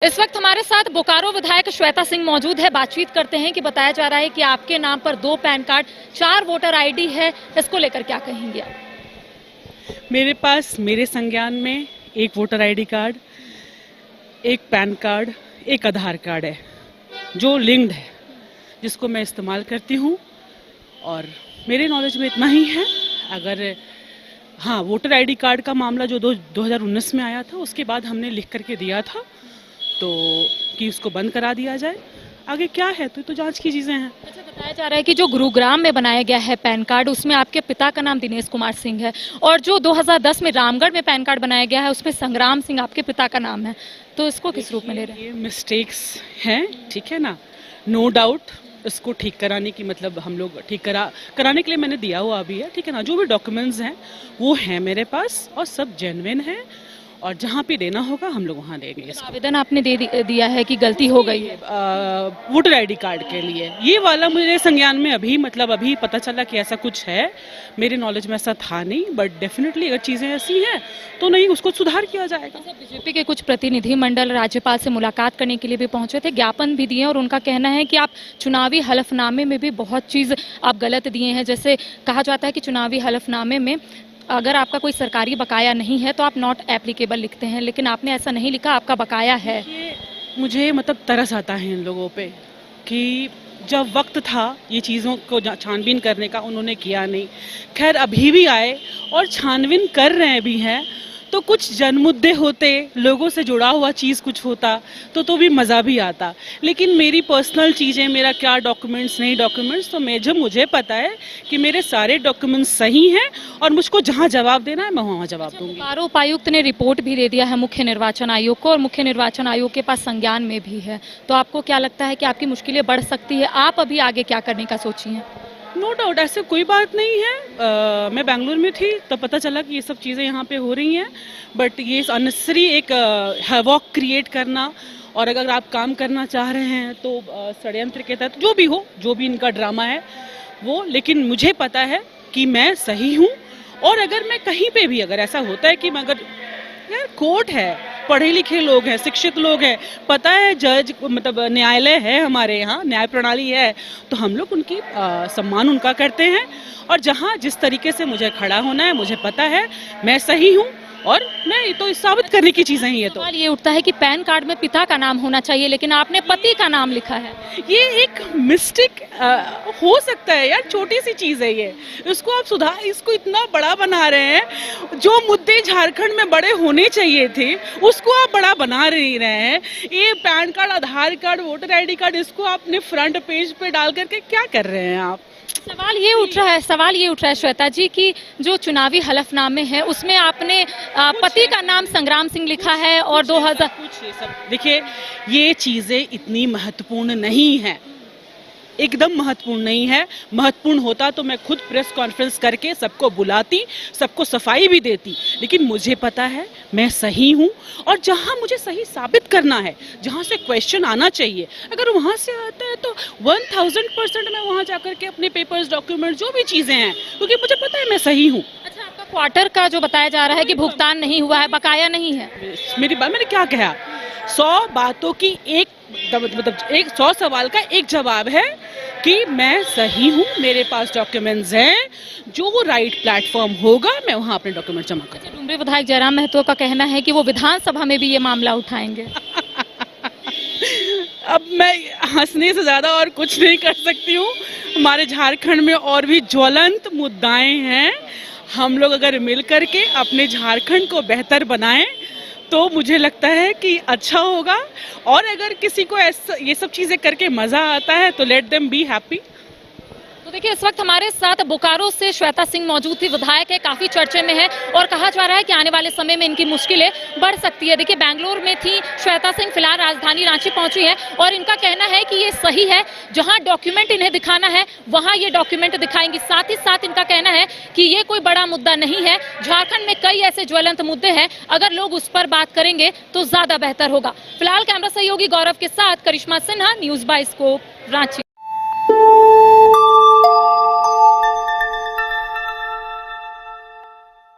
इस वक्त हमारे साथ बोकारो विधायक श्वेता सिंह मौजूद है। बातचीत करते हैं कि बताया जा रहा है कि आपके नाम पर 2 पैन कार्ड, 4 वोटर आईडी है, इसको लेकर क्या कहेंगे आप? मेरे पास मेरे संज्ञान में 1 voter ID card, 1 pan card, 1 आधार कार्ड है जो लिंक्ड है, जिसको मैं इस्तेमाल करती हूँ। और मेरे नॉलेज में इतना ही है। अगर हाँ, वोटर आईडी कार्ड का मामला जो 2019 में आया था, उसके बाद हमने लिख करके दिया था तो कि उसको बंद करा दिया जाए। आगे क्या है तो जांच की चीज़ें हैं। अच्छा, बताया जा रहा है कि जो गुरुग्राम में बनाया गया है पैन कार्ड, उसमें आपके पिता का नाम दिनेश कुमार सिंह है, और जो 2010 में रामगढ़ में पैन कार्ड बनाया गया है उसमें संग्राम सिंह आपके पिता का नाम है। तो इसको किस रूप में ले रहे हैं? ये मिस्टेक्स हैं, ठीक है ना, नो डाउट। इसको ठीक कराने की मतलब हम लोग ठीक कराने के लिए मैंने दिया हुआ अभी है, ठीक है ना। जो भी डॉक्यूमेंट्स हैं वो हैं मेरे पास और सब जेन्युइन है, और जहाँ पे देना होगा हम लोग वहाँ देंगे। इसको आवेदन आपने दिया है कि गलती हो गई है? वोटर आईडी कार्ड के लिए ये वाला मेरे संज्ञान में अभी पता चला कि ऐसा कुछ है। मेरे नॉलेज में ऐसा था नहीं, बट डेफिनेटली अगर चीज़ें ऐसी हैं तो नहीं, उसको सुधार किया जाएगा। बीजेपी के कुछ प्रतिनिधि मंडल राज्यपाल से मुलाकात करने के लिए भी पहुंचे थे, ज्ञापन भी दिए, और उनका कहना है कि आप चुनावी हलफनामे में भी बहुत चीज़ आप गलत दिए हैं। जैसे कहा जाता है कि चुनावी हलफनामे में अगर आपका कोई सरकारी बकाया नहीं है तो आप नॉट एप्लीकेबल लिखते हैं, लेकिन आपने ऐसा नहीं लिखा, आपका बकाया है। मुझे मतलब तरस आता है इन लोगों पे कि जब वक्त था ये चीज़ों को छानबीन करने का, उन्होंने किया नहीं। खैर, अभी भी आए और छानबीन कर रहे भी हैं तो कुछ जनमुद्दे होते, लोगों से जुड़ा हुआ चीज़ कुछ होता तो भी मज़ा भी आता। लेकिन मेरी पर्सनल चीज़ें, मेरा क्या डॉक्यूमेंट्स नहीं डॉक्यूमेंट्स, तो मुझे पता है कि मेरे सारे डॉक्यूमेंट्स सही हैं और मुझको जहां जवाब देना है मैं वहां जवाब दूंगी। बोकारो उपायुक्त ने रिपोर्ट भी दे दिया है मुख्य निर्वाचन आयोग को, और मुख्य निर्वाचन आयोग के पास संज्ञान में भी है। तो आपको क्या लगता है कि आपकी मुश्किलें बढ़ सकती है? आप अभी आगे क्या करने का सोची हैं? नो डाउट, ऐसे कोई बात नहीं है। मैं बेंगलुरु में थी तो पता चला कि ये सब चीज़ें यहाँ पे हो रही हैं, बट ये अननेसेसरी एक हैवॉक क्रिएट करना, और अगर आप काम करना चाह रहे हैं तो षड्यंत्र के तहत जो भी इनका ड्रामा है वो। लेकिन मुझे पता है कि मैं सही हूँ, और अगर मैं कहीं पे भी अगर ऐसा होता है कि मैं यार, कोर्ट है, पढ़े लिखे लोग हैं, शिक्षित लोग हैं, पता है जज मतलब न्यायालय है, हमारे यहाँ न्याय प्रणाली है, तो हम लोग उनकी सम्मान उनका करते हैं। और जहाँ जिस तरीके से मुझे खड़ा होना है, मुझे पता है मैं सही हूँ, और मैं तो साबित करने की चीज़ें हैं। ये तो सवाल ये उठता है कि पैन कार्ड में पिता का नाम होना चाहिए, लेकिन आपने पति का नाम लिखा है। ये एक मिस्टेक हो सकता है यार, छोटी सी चीज़ है ये, इसको आप इसको इतना बड़ा बना रहे हैं। जो मुद्दे झारखंड में बड़े होने चाहिए थे उसको आप बड़ा बना नहीं रहे हैं। ये पैन कार्ड, आधार कार्ड, वोटर आईडी कार्ड, इसको आपने फ्रंट पेज पे डाल करके क्या कर रहे हैं आप? सवाल ये उठ रहा है श्वेता जी कि जो चुनावी हलफनामे है उसमें आपने पति का नाम संग्राम सिंह लिखा है, और 2000 कुछ ये सब देखिए, ये चीज़ें इतनी महत्वपूर्ण नहीं है, एकदम महत्वपूर्ण नहीं है। महत्वपूर्ण होता तो मैं खुद प्रेस कॉन्फ्रेंस करके सबको बुलाती, सबको सफाई भी देती। लेकिन मुझे पता है मैं सही हूँ, और जहाँ मुझे सही साबित करना है, जहाँ से क्वेश्चन आना चाहिए, अगर वहाँ से आता है तो 1000% मैं वहाँ जाकर के अपने पेपर्स, डॉक्यूमेंट, जो भी चीज़ें हैं, क्योंकि मुझे पता है मैं सही हूँ। अच्छा, आपका क्वार्टर का जो बताया जा रहा है कि भुगतान नहीं हुआ है, बकाया नहीं है? मैंने क्या कहा, 100 बातों की मतलब 100 सवाल का एक जवाब है कि मैं सही हूँ, मेरे पास डॉक्यूमेंट्स हैं, जो राइट प्लेटफॉर्म होगा मैं वहाँ अपने डॉक्यूमेंट जमा करूँगा। डुमरी विधायक जयराम महतो का कहना है कि वो विधानसभा में भी ये मामला उठाएंगे। अब मैं हंसने से ज़्यादा और कुछ नहीं कर सकती हूँ। हमारे झारखंड में और भी ज्वलंत मुद्दाएं हैं। हम लोग अगर मिल करके अपने झारखंड को बेहतर बनाएं तो मुझे लगता है कि अच्छा होगा। और अगर किसी को ये सब चीज़ें करके मज़ा आता है तो लेट देम बी हैप्पी। तो देखिए, इस वक्त हमारे साथ बोकारो से श्वेता सिंह मौजूद थी, विधायक है, काफी चर्चे में है, और कहा जा रहा है कि आने वाले समय में इनकी मुश्किलें बढ़ सकती है। देखिए, बेंगलुरु में थी श्वेता सिंह, फिलहाल राजधानी रांची पहुंची है, और इनका कहना है कि ये सही है, जहां डॉक्यूमेंट इन्हें दिखाना है वहां ये डॉक्यूमेंट दिखाएंगी। साथ ही साथ इनका कहना है कि ये कोई बड़ा मुद्दा नहीं है, झारखंड में कई ऐसे ज्वलंत मुद्दे हैं, अगर लोग उस पर बात करेंगे तो ज्यादा बेहतर होगा। फिलहाल कैमरा सहयोगी गौरव के साथ Karishma Sinha, news by scope, Ranchi.